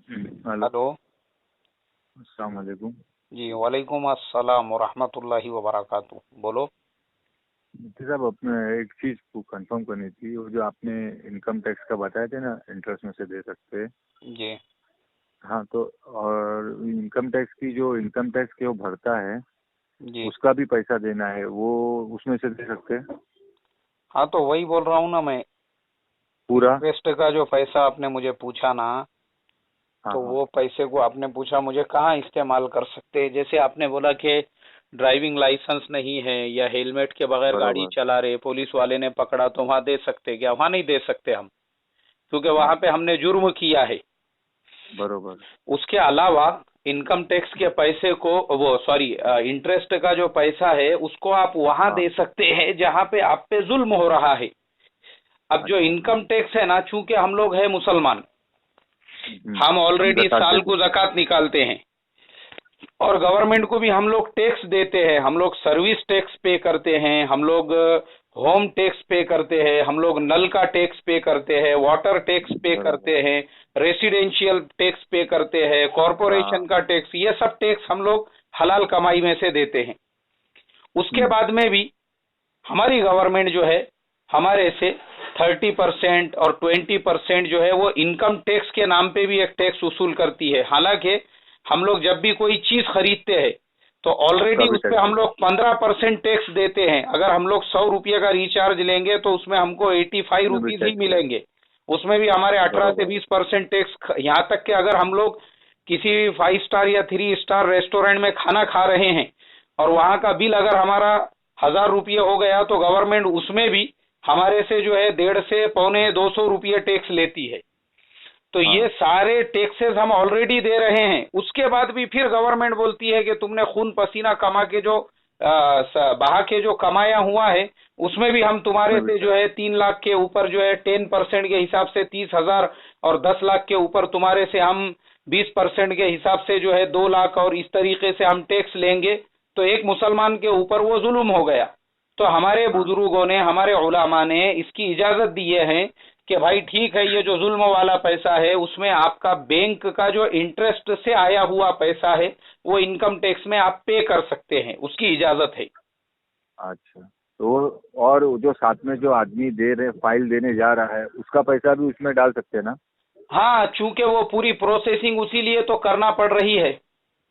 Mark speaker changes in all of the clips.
Speaker 1: Hello.
Speaker 2: Hello.
Speaker 1: अस्सलाम वालेकुम।
Speaker 2: जी वालेकुम अस्सलाम वरहमतुल्लाहि वबरकातुह। बोलो।
Speaker 1: मुफ्ती साहब, अपने एक चीज़ को कंफर्म करनी थी। वो जो आपने इनकम टैक्स का बताए थे ना, इंटरेस्ट में से दे सकते हैं।
Speaker 2: जी
Speaker 1: हाँ, तो और इनकम टैक्स की जो इनकम टैक्स के वो भरता है,
Speaker 2: जी।
Speaker 1: उसका भी पैसा देना है, वो उसमें से दे सकते हैं
Speaker 2: हाँ, तो वही बोल रहा हूँ ना मैं।
Speaker 1: पूरा।
Speaker 2: इंटरेस्ट का जो पैसा आपने मुझे पूछा ना,
Speaker 1: हाँ
Speaker 2: तो
Speaker 1: हाँ,
Speaker 2: वो पैसे को आपने पूछा मुझे कहाँ इस्तेमाल कर सकते हैं। जैसे आपने बोला कि ड्राइविंग लाइसेंस नहीं है या हेलमेट के बगैर गाड़ी
Speaker 1: बरोबर।
Speaker 2: चला रहे, पुलिस वाले ने पकड़ा, तो वहां दे सकते क्या? वहां नहीं दे सकते हम, क्योंकि
Speaker 1: हाँ,
Speaker 2: वहां पे हमने जुर्म किया है।
Speaker 1: बरोबर।
Speaker 2: उसके अलावा इनकम टैक्स के पैसे को, वो सॉरी, इंटरेस्ट का जो पैसा है उसको आप वहां
Speaker 1: हाँ,
Speaker 2: दे सकते हैं जहां पे आप पे जुल्म हो रहा है। अब जो
Speaker 1: अच्छा।
Speaker 2: इनकम टैक्स है ना, चूंकि हम लोग हैं मुसलमान,
Speaker 1: हम्म,
Speaker 2: हम
Speaker 1: हम
Speaker 2: ऑलरेडी
Speaker 1: ज़कात
Speaker 2: साल
Speaker 1: देते
Speaker 2: को
Speaker 1: हैं।
Speaker 2: ज़कात निकालते हैं और गवर्नमेंट को भी हम लोग टैक्स देते हैं। हम लोग सर्विस टैक्स पे करते हैं, हम लोग होम टैक्स पे करते हैं, हम लोग नल का टैक्स पे करते हैं, वाटर टैक्स पे
Speaker 1: बरोबर।
Speaker 2: करते हैं, रेसिडेंशियल टैक्स पे करते हैं, कॉरपोरेशन
Speaker 1: हाँ।
Speaker 2: का टैक्स, ये सब टैक्स हम लोग हलाल कमाई में से देते हैं। उसके
Speaker 1: हम्म,
Speaker 2: बाद में भी हमारी गवर्नमेंट जो है हमारे से 30% और 20% जो है वो इनकम टैक्स के नाम पे भी एक टैक्स वसूल करती है। हालांकि हम लोग जब भी कोई चीज खरीदते हैं तो
Speaker 1: उसका
Speaker 2: ऑलरेडी
Speaker 1: भी
Speaker 2: उस पे
Speaker 1: टैक्स
Speaker 2: हम
Speaker 1: देते
Speaker 2: लोग 15% टैक्स देते हैं। अगर हम लोग 100 रुपये का रिचार्ज लेंगे तो उसमें हमको 85
Speaker 1: हैं, उसमें भी
Speaker 2: रुपीज ही
Speaker 1: टैक्स है।
Speaker 2: मिलेंगे। उसमें भी हमारे 18 से 20% टैक्स। यहाँ तक कि अगर हम लोग किसी 5 स्टार या 3 स्टार रेस्टोरेंट में खाना खा रहे हैं और वहां का बिल अगर हमारा 1000 रुपये हो गया, तो गवर्नमेंट उसमें भी हमारे से जो है 150 से 200 रुपये टैक्स लेती है। तो ये
Speaker 1: हाँ,
Speaker 2: सारे टैक्सेस हम ऑलरेडी दे रहे हैं। उसके बाद भी फिर गवर्नमेंट बोलती है कि तुमने खून पसीना कमा के जो बहा के जो कमाया हुआ है, उसमें भी हम तुम्हारे
Speaker 1: उसमें भी
Speaker 2: से जो
Speaker 1: टैक्स।
Speaker 2: है 3 लाख के ऊपर जो है 10% के हिसाब से 30,000, और 10 लाख के ऊपर तुम्हारे से हम 20% के हिसाब से जो है 2 लाख, और इस तरीके से हम टैक्स लेंगे। तो एक मुसलमान के ऊपर वो जुल्म हो गया। तो हमारे
Speaker 1: हाँ,
Speaker 2: बुजुर्गों ने, हमारे उलामा ने इसकी इजाजत दी है कि भाई ठीक है, ये जो जुल्म वाला पैसा है उसमें आपका बैंक का जो इंटरेस्ट से आया हुआ पैसा है वो इनकम टैक्स में आप पे कर सकते हैं, उसकी इजाजत है।
Speaker 1: अच्छा। तो और वो जो साथ में जो आदमी दे रहे फाइल देने जा रहा है, उसका पैसा भी उसमें डाल सकते हैं ना?
Speaker 2: हाँ, चूंकि वो पूरी प्रोसेसिंग उसी लिए तो करना पड़ रही है।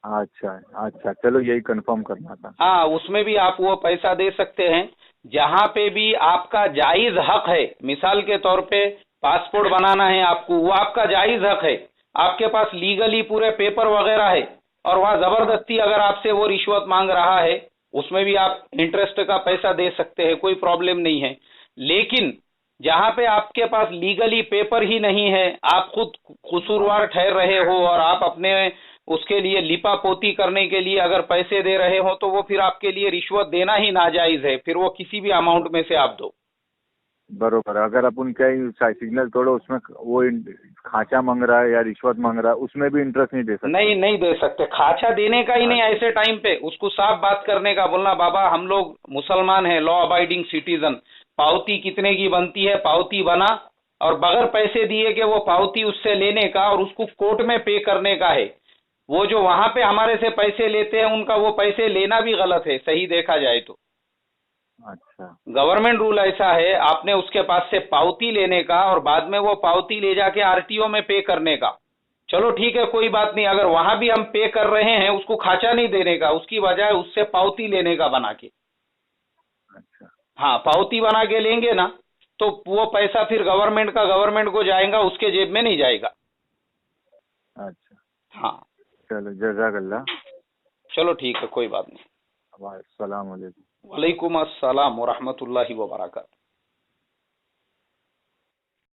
Speaker 1: अच्छा। अच्छा, चलो यही कंफर्म करना था।
Speaker 2: हाँ, उसमें भी आप वो पैसा दे सकते हैं जहां पे भी आपका जायज हक है। मिसाल के तौर पे पासपोर्ट बनाना है आपको, वो आपका जायज हक है, आपके पास लीगली पूरे पेपर वगैरह है, और वहां
Speaker 1: हाँ,
Speaker 2: जबरदस्ती अगर आपसे वो रिश्वत मांग रहा है, उसमें भी आप इंटरेस्ट का पैसा दे सकते हैं, कोई प्रॉब्लम नहीं है। लेकिन जहां पे आपके पास लीगली पेपर ही नहीं है, आप खुद
Speaker 1: हाँ,
Speaker 2: कसूरवार ठहर रहे हो और आप अपने उसके लिए लिपा पोती करने के लिए अगर पैसे दे रहे हो, तो वो फिर आपके लिए रिश्वत देना ही नाजायज है, फिर वो किसी भी अमाउंट में से आप दो।
Speaker 1: बरोबर। अगर अपन कहीं सिग्नल तोड़ो, उसमें वो खांचा मांग रहा है या रिश्वत मांग रहा है, उसमें भी इंटरेस्ट नहीं दे सकते।
Speaker 2: नहीं, नहीं दे सकते, खाचा देने का ही नहीं।
Speaker 1: अच्छा।
Speaker 2: ऐसे टाइम पे उसको साफ बात करने का, बोलना बाबा हम लोग मुसलमान हैं, लॉ अबाइडिंग सिटीजन, पावती कितने की बनती है पावती बना, और बगैर पैसे दिए कि वो पावती उससे लेने का और उसको कोर्ट में पे करने का है। वो जो वहां पे हमारे से पैसे लेते हैं उनका वो पैसे लेना भी गलत है, सही देखा जाए तो।
Speaker 1: अच्छा।
Speaker 2: गवर्नमेंट रूल ऐसा है, आपने उसके पास से पावती लेने का और बाद में वो पावती ले जाके आरटीओ में पे करने का। चलो ठीक है, कोई बात नहीं, अगर वहां भी हम पे कर रहे हैं, उसको खाचा नहीं देने का, उसकी बजाय उससे पावती लेने का बना के।
Speaker 1: अच्छा।
Speaker 2: हाँ, पावती बना के लेंगे ना, तो वो पैसा फिर गवर्नमेंट का गवर्नमेंट को जाएगा, उसके जेब में नहीं जाएगा।
Speaker 1: अच्छा,
Speaker 2: हाँ।
Speaker 1: चलो जज़ाकल्लाह।
Speaker 2: चलो ठीक है, कोई बात नहीं।
Speaker 1: अस्सलाम वालेकुम।
Speaker 2: वालेकुम अस्सलाम वरहमतुल्लाहि वबरकातुहू।